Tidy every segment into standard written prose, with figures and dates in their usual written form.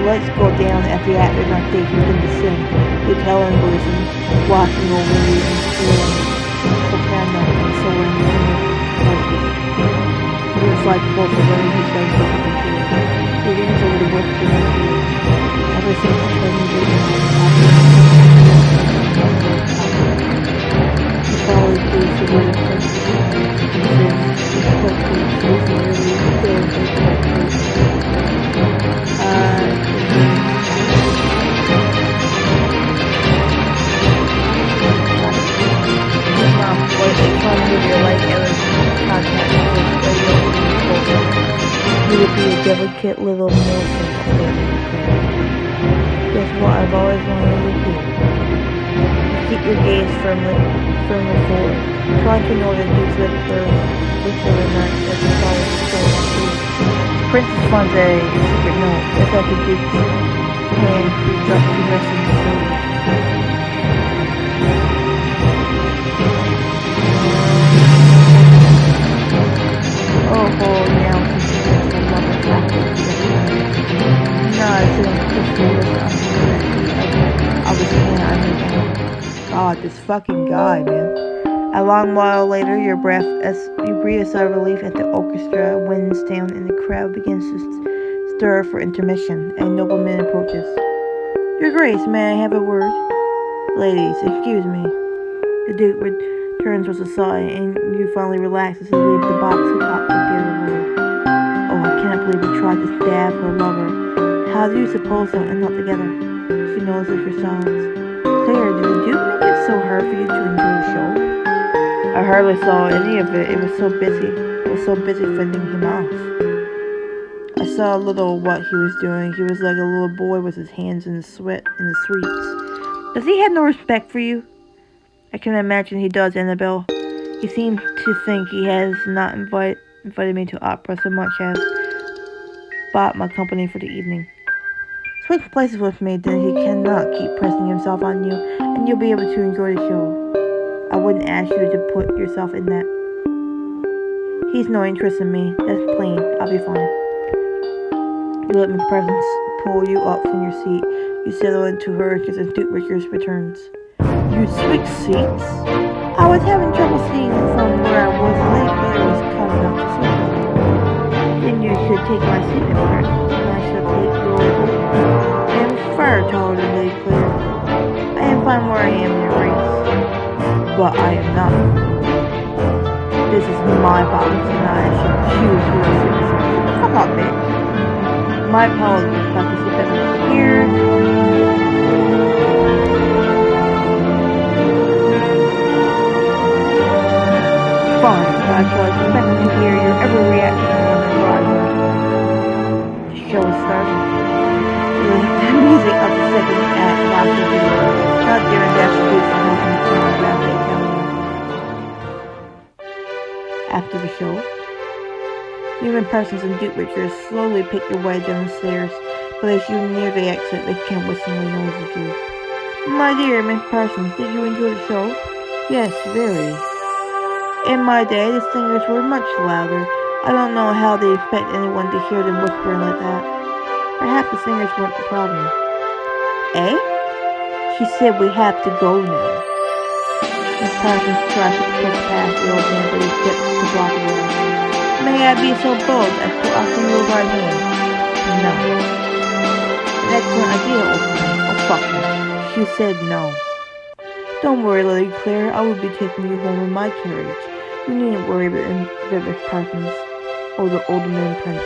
lights go down at the afternoon they begin to sing. The Italian version, washing over you and feeling soprano and solo in voices. It's like both of them who sang for the computer. It rings over the whip to my ear. Ever since turning the he followed these the way Prince you would be a delicate little morsel of baby Claire. Guess what I've always wanted to do? Keep your gaze firmly forward, trying to know the Duke's whispers, whisper remarks as he follows the soul of food. The princess finds a secret note. It's like the Duke's hand creeps up to rest in the shoulder. Oh, now she's just a mother captive. No, it's an God, this fucking guy, man. A long while later, you breathe a sigh of relief as the orchestra winds down and the crowd begins to stir for intermission. A nobleman approaches. Your Grace, may I have a word? Ladies, excuse me. The Duke returns with a sigh, and you finally relax as he leaves the box atop the dear lord. Oh, I cannot believe you tried to stab her lover. How do you suppose they'll end up together? She notices your silence. Claire, did the Duke make it so hard for you to enjoy the show? I hardly saw any of it. It was so busy fending him off. I saw a little what he was doing. He was like a little boy with his hands in the sweats. Does he have no respect for you? I can imagine he does, Annabelle. He seems to think he has not invited me to opera so much as bought my company for the evening. Switch places with me, then he cannot keep pressing himself on you, and you'll be able to enjoy the show. I wouldn't ask you to put yourself in that. He's no interest in me. That's plain. I'll be fine. You let Miss Presence pull you up from your seat. You settle into her as the Duke Richards returns. You switch seats? I was having trouble seeing from where I was. Lady Claire was coming up to switch. Then you should take my seat in part, and I shall take your own. I am far taller than Lady Claire. I am fine where I am in your race. But I am not. This is my box, and I shall choose who I sit beside. Fuck off, bitch. My apologies, if I can sit better here. Fine, but I shall expect to hear your every reaction when I arrive home. The show is starting. The music of the second act lasts a video. Not during the absolute for helping me turn around the Italian. After the show, human persons and Duke Richards slowly pick your way down the stairs, but as you near the exit, they can't whistlingly notice you. My dear Miss Parsons, did you enjoy the show? Yes, very. In my day, the singers were much louder. I don't know how they expect anyone to hear them whispering like that. Perhaps the singers weren't the problem. Eh? She said we have to go now. Miss Parsons tries to push past the old man, but he steps to block the way. May I be so bold as to offer you a ride home? No. An excellent idea, old man. Oh, fuck me. She said no. Don't worry, Lady Claire. I will be taking you home in my carriage. You needn't worry about Miss Parsons or the old man prince.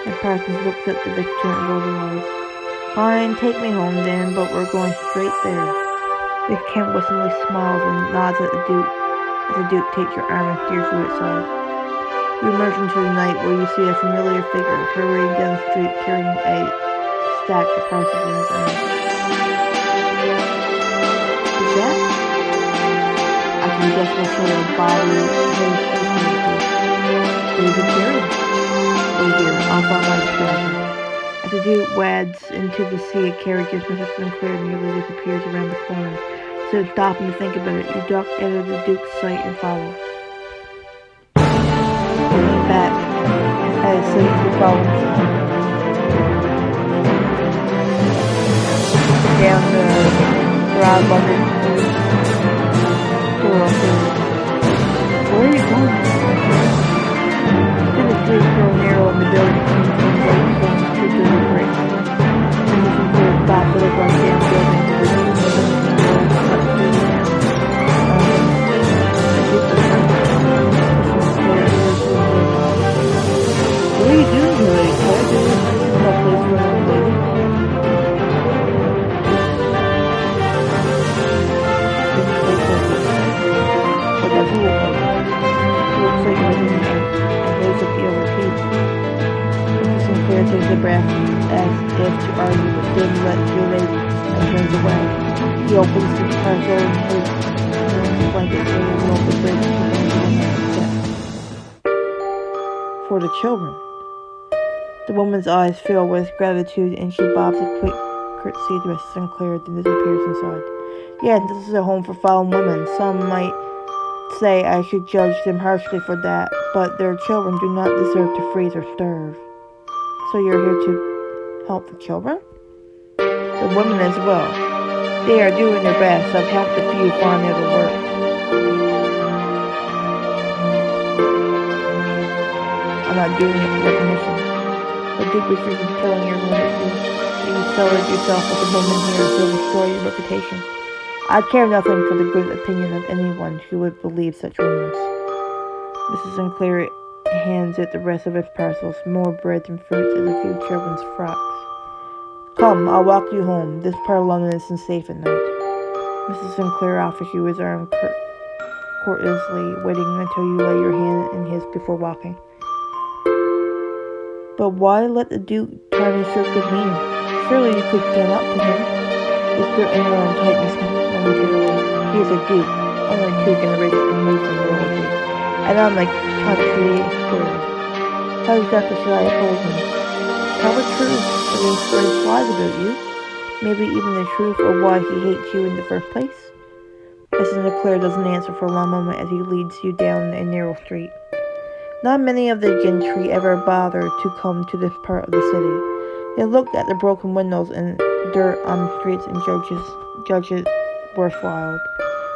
Miss Parsons looks at the victor and rolls her eyes. Fine, take me home then, but we're going straight there. The Count wistfully smiles and nods at the Duke as the Duke takes your arm and steers you outside. You emerge into the night where you see a familiar figure hurrying down the street carrying a stack of parcels in his arms. Is that? I can guess what sort of body his is a carriage. Oh dear, I'll find my treasure. As the Duke wades into the sea of carriages, Mrs. Sinclair nearly disappears around the corner. So stopping to think about it, you duck out of the Duke's sight and follow. Looking back at his sleep, you follow him. around London. Where are you going? Then the streets grow narrow and the building seems from white stone to deliberate. Mrs. Sinclair stopped to look on Sam's building with the windows cut through the town. What are you doing here, Lady Claire? This is no place for an old lady. But that's who it was. It looks like you're in the night. Those of the overpaid. Mrs. Sinclair takes a breath as if to argue, but then lets you lady and turns away. He opens the parcel and puts the blanket so he will the bridge to for the children. The woman's eyes fill with gratitude and she bobs a quick curtsy to Mrs. Sinclair, then disappears inside. Yeah, this is a home for fallen women. Some might say I should judge them harshly for that, but their children do not deserve to freeze or starve. So you're here to help the children? The women as well. They are doing their best. I've helped a few find their work. I'm not doing it for recognition. But Duke Richard is telling everyone that you celebrate yourself with a woman here to destroy your reputation. I care nothing for the good opinion of anyone who would believe such rumors. Mrs. Sinclair hands it the rest of its parcels, more bread and fruits, and a few children's frocks. Come, I'll walk you home. This part of London isn't safe at night. Mrs. Sinclair offers you his arm courteously, waiting until you lay your hand in his before walking. But why let the Duke tarnish your good name? Surely you could stand up to him. His grip and arm tightens momentarily. He is a Duke, only 2 generations removed from royalty, and I'm like country square. How exactly should I oppose him? Tell the truth, but he spreads lies about you. Maybe even the truth of why he hates you in the first place. Mrs. Sinclair doesn't answer for a long moment as he leads you down a narrow street. Not many of the gentry ever bother to come to this part of the city. They look at the broken windows and dirt on the streets and judge it worthwhile.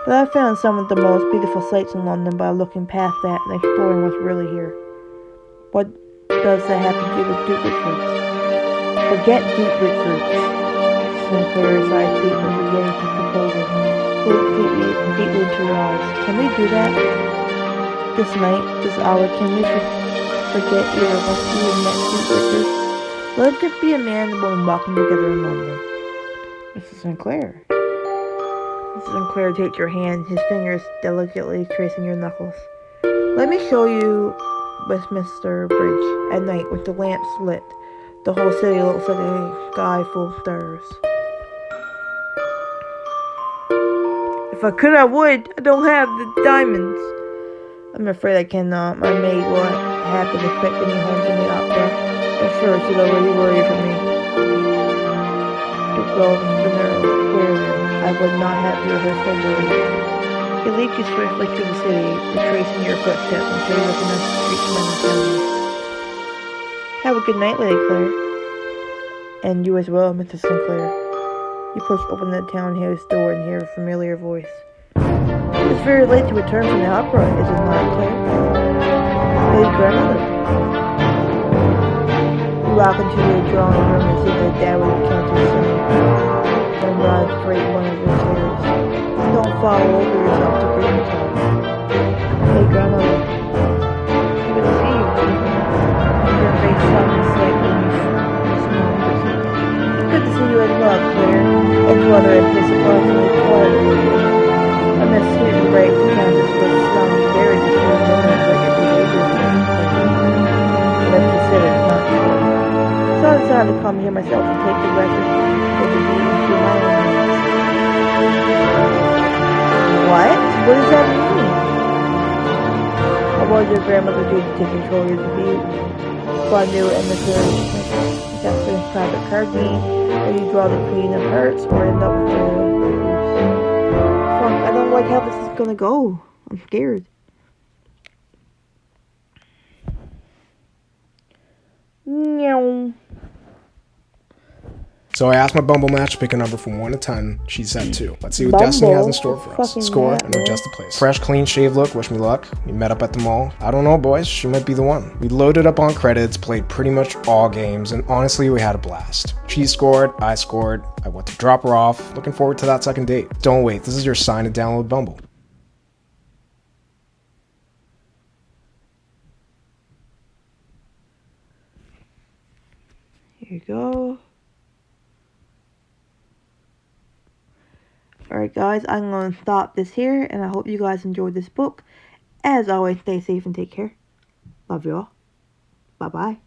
But I found some of the most beautiful sights in London by looking past that and exploring what's really here. What does that have to do with Duke Richards? Forget Duke Richards. Sinclair's eyes deeply beginning his proposal. Look deeply into your eyes. Can we do that? This night, this hour, can we forget either of us even met Duke Richards? Let it just be a man and a woman walking together in London. Mrs. Sinclair. Mrs. Sinclair takes your hand, his fingers delicately tracing your knuckles. Let me show you Westminster Bridge at night with the lamps lit. The whole city looks like a sky full of stars. If I could, I would. I don't have the diamonds. I'm afraid I cannot. My maid will have been expecting me home from the opera. I'm sure she'll already worry for me. The girl has been there square then. I would not have your household worried. He leads you swiftly through the city, retracing your footsteps until you look enough the streets momentarily. Have a good night, Lady Claire. And you as well, Mrs. Sinclair. You push open the townhouse door and hear a familiar voice. It's very late to return from the opera, is it not, Claire? Lady Grandmother. You walk into the drawing room and see the dowager countess sitting and rides straight one of her chairs. Don't fall over yourself to greet each other. Lady Grandmother. Good to see you. Your face softens slightly and you smile. It's good to see you as well, Claire. It's rather a surprisingly quiet for you. I must sit and break the countess was stung very disturbed by your behavior here. Let's consider it not true. So I decided to come here myself and take the record for the deed into my own hands. What? What does that mean? What would your grandmother do to take control of your dispute? Find new emissary, Catherine's private card mean, or you draw the Queen of Hearts, or end up with the I don't like how this is gonna go. I'm scared. Meow. So I asked my Bumble match to pick a number from 1 to 10. She said 2. Let's see what Destiny has in store for us. Score and adjust the place. Fresh, clean shave look, wish me luck. We met up at the mall. I don't know, boys, she might be the one. We loaded up on credits, played pretty much all games, and honestly, we had a blast. She scored, I scored, I went to drop her off. Looking forward to that second date. Don't wait, this is your sign to download Bumble. Here you go. Alright guys, I'm going to stop this here, and I hope you guys enjoyed this book. As always, stay safe and take care. Love you all. Bye-bye.